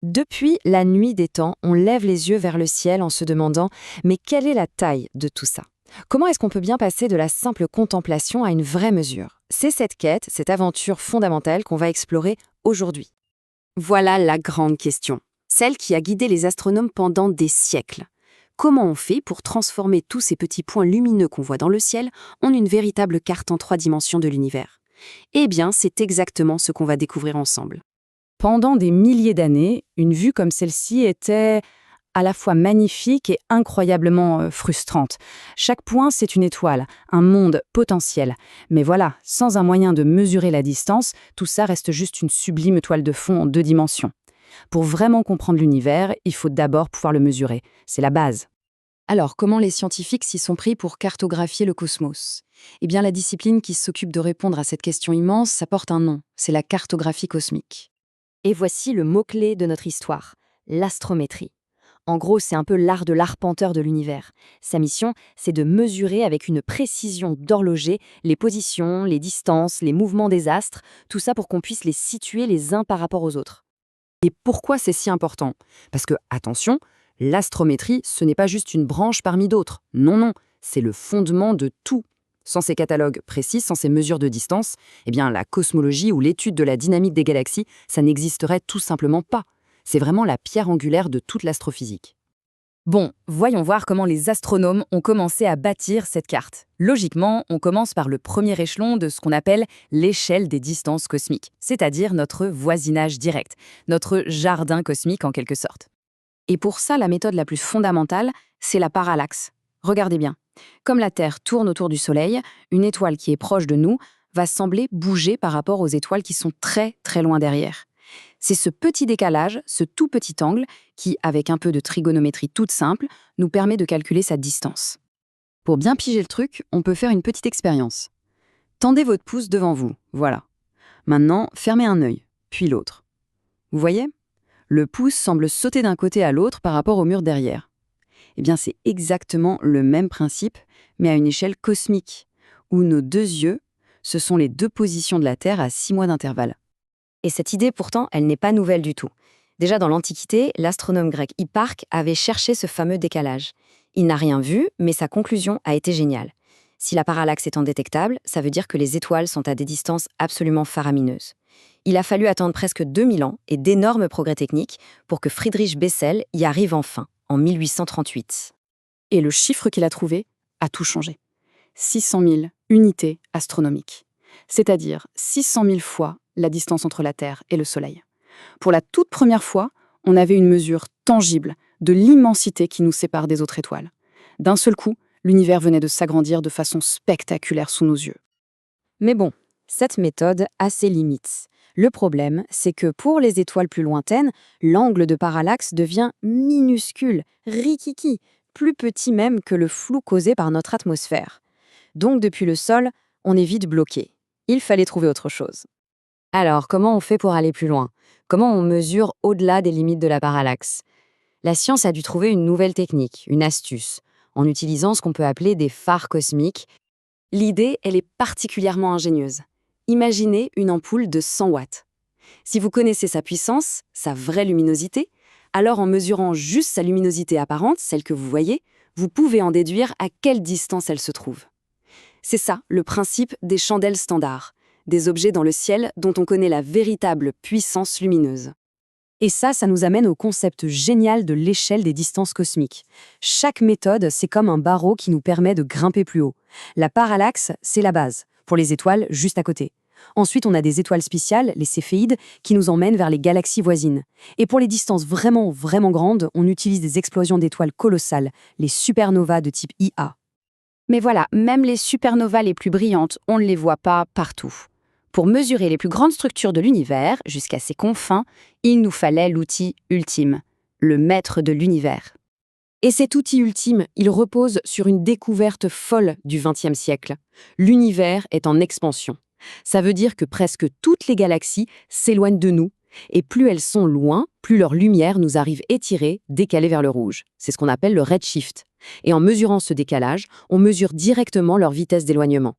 Depuis la nuit des temps, on lève les yeux vers le ciel en se demandant mais quelle est la taille de tout ça? Comment est-ce qu'on peut bien passer de la simple contemplation à une vraie mesure? C'est cette quête, cette aventure fondamentale qu'on va explorer aujourd'hui. Voilà la grande question, celle qui a guidé les astronomes pendant des siècles. Comment on fait pour transformer tous ces petits points lumineux qu'on voit dans le ciel en une véritable carte en 3 dimensions de l'univers? Eh bien, c'est exactement ce qu'on va découvrir ensemble. Pendant des milliers d'années, une vue comme celle-ci était à la fois magnifique et incroyablement frustrante. Chaque point, c'est une étoile, un monde potentiel. Mais voilà, sans un moyen de mesurer la distance, tout ça reste juste une sublime toile de fond en 2 dimensions. Pour vraiment comprendre l'univers, il faut d'abord pouvoir le mesurer. C'est la base. Alors, comment les scientifiques s'y sont pris pour cartographier le cosmos? Eh bien, la discipline qui s'occupe de répondre à cette question immense, ça porte un nom, c'est la cartographie cosmique. Et voici le mot-clé de notre histoire, l'astrométrie. En gros, c'est un peu l'art de l'arpenteur de l'univers. Sa mission, c'est de mesurer avec une précision d'horloger les positions, les distances, les mouvements des astres, tout ça pour qu'on puisse les situer les uns par rapport aux autres. Et pourquoi c'est si important? Parce que, attention, l'astrométrie, ce n'est pas juste une branche parmi d'autres. Non, non, c'est le fondement de tout. Sans ces catalogues précis, sans ces mesures de distance, eh bien la cosmologie ou l'étude de la dynamique des galaxies, ça n'existerait tout simplement pas. C'est vraiment la pierre angulaire de toute l'astrophysique. Bon, voyons voir comment les astronomes ont commencé à bâtir cette carte. Logiquement, on commence par le premier échelon de ce qu'on appelle l'échelle des distances cosmiques, c'est-à-dire notre voisinage direct, notre jardin cosmique en quelque sorte. Et pour ça, la méthode la plus fondamentale, c'est la parallaxe. Regardez bien. Comme la Terre tourne autour du Soleil, une étoile qui est proche de nous va sembler bouger par rapport aux étoiles qui sont très très loin derrière. C'est ce petit décalage, ce tout petit angle, qui, avec un peu de trigonométrie toute simple, nous permet de calculer sa distance. Pour bien piger le truc, on peut faire une petite expérience. Tendez votre pouce devant vous, voilà. Maintenant, fermez un œil, puis l'autre. Vous voyez? Le pouce semble sauter d'un côté à l'autre par rapport au mur derrière. Eh bien, c'est exactement le même principe, mais à une échelle cosmique, où nos 2 yeux, ce sont les 2 positions de la Terre à 6 mois d'intervalle. Et cette idée, pourtant, elle n'est pas nouvelle du tout. Déjà dans l'Antiquité, l'astronome grec Hipparque avait cherché ce fameux décalage. Il n'a rien vu, mais sa conclusion a été géniale. Si la parallaxe est indétectable, ça veut dire que les étoiles sont à des distances absolument faramineuses. Il a fallu attendre presque 2000 ans et d'énormes progrès techniques pour que Friedrich Bessel y arrive enfin, en 1838. Et le chiffre qu'il a trouvé a tout changé. 600 000 unités astronomiques. C'est-à-dire 600 000 fois la distance entre la Terre et le Soleil. Pour la toute première fois, on avait une mesure tangible de l'immensité qui nous sépare des autres étoiles. D'un seul coup, l'univers venait de s'agrandir de façon spectaculaire sous nos yeux. Mais bon, cette méthode a ses limites. Le problème, c'est que pour les étoiles plus lointaines, l'angle de parallaxe devient minuscule, rikiki, plus petit même que le flou causé par notre atmosphère. Donc depuis le sol, on est vite bloqué. Il fallait trouver autre chose. Alors, comment on fait pour aller plus loin? Comment on mesure au-delà des limites de la parallaxe? La science a dû trouver une nouvelle technique, une astuce, en utilisant ce qu'on peut appeler des phares cosmiques. L'idée, elle est particulièrement ingénieuse. Imaginez une ampoule de 100 watts. Si vous connaissez sa puissance, sa vraie luminosité, alors en mesurant juste sa luminosité apparente, celle que vous voyez, vous pouvez en déduire à quelle distance elle se trouve. C'est ça, le principe des chandelles standards, des objets dans le ciel dont on connaît la véritable puissance lumineuse. Et ça nous amène au concept génial de l'échelle des distances cosmiques. Chaque méthode, c'est comme un barreau qui nous permet de grimper plus haut. La parallaxe, c'est la base, pour les étoiles juste à côté. Ensuite, on a des étoiles spéciales, les céphéides, qui nous emmènent vers les galaxies voisines. Et pour les distances vraiment, vraiment grandes, on utilise des explosions d'étoiles colossales, les supernovas de type IA. Mais voilà, même les supernovas les plus brillantes, on ne les voit pas partout. Pour mesurer les plus grandes structures de l'univers, jusqu'à ses confins, il nous fallait l'outil ultime, le maître de l'univers. Et cet outil ultime, il repose sur une découverte folle du XXe siècle. L'univers est en expansion. Ça veut dire que presque toutes les galaxies s'éloignent de nous, et plus elles sont loin, plus leur lumière nous arrive étirée, décalée vers le rouge. C'est ce qu'on appelle le redshift. Et en mesurant ce décalage, on mesure directement leur vitesse d'éloignement.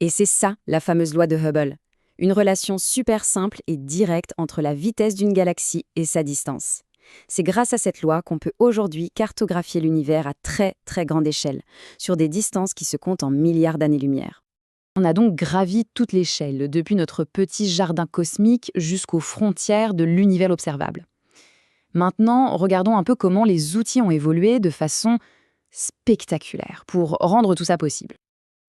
Et c'est ça, la fameuse loi de Hubble. Une relation super simple et directe entre la vitesse d'une galaxie et sa distance. C'est grâce à cette loi qu'on peut aujourd'hui cartographier l'univers à très très grande échelle, sur des distances qui se comptent en milliards d'années-lumière. On a donc gravi toute l'échelle, depuis notre petit jardin cosmique jusqu'aux frontières de l'univers observable. Maintenant, regardons un peu comment les outils ont évolué de façon spectaculaire pour rendre tout ça possible.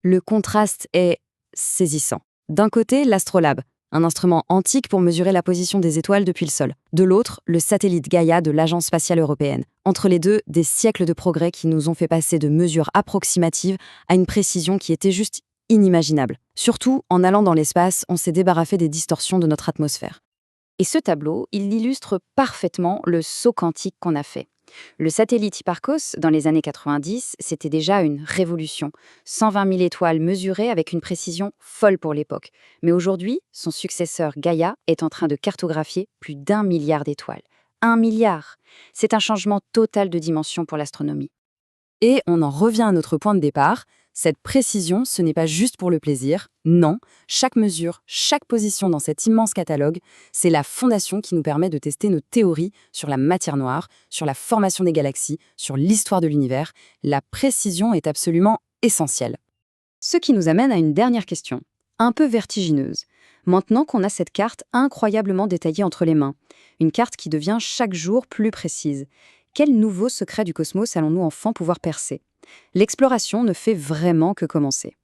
Le contraste est saisissant. D'un côté, l'astrolabe, un instrument antique pour mesurer la position des étoiles depuis le sol. De l'autre, le satellite Gaïa de l'Agence spatiale européenne. Entre les deux, des siècles de progrès qui nous ont fait passer de mesures approximatives à une précision qui était juste inimaginable. Surtout, en allant dans l'espace, on s'est débarrassé des distorsions de notre atmosphère. Et ce tableau, il illustre parfaitement le saut quantique qu'on a fait. Le satellite Hipparcos, dans les années 90, c'était déjà une révolution. 120 000 étoiles mesurées avec une précision folle pour l'époque. Mais aujourd'hui, son successeur Gaïa est en train de cartographier plus d'1 milliard d'étoiles. 1 milliard! C'est un changement total de dimension pour l'astronomie. Et on en revient à notre point de départ. Cette précision, ce n'est pas juste pour le plaisir. Non, chaque mesure, chaque position dans cet immense catalogue, c'est la fondation qui nous permet de tester nos théories sur la matière noire, sur la formation des galaxies, sur l'histoire de l'univers. La précision est absolument essentielle. Ce qui nous amène à une dernière question, un peu vertigineuse. Maintenant qu'on a cette carte incroyablement détaillée entre les mains, une carte qui devient chaque jour plus précise, quel nouveau secret du cosmos allons-nous enfin pouvoir percer ? L'exploration ne fait vraiment que commencer.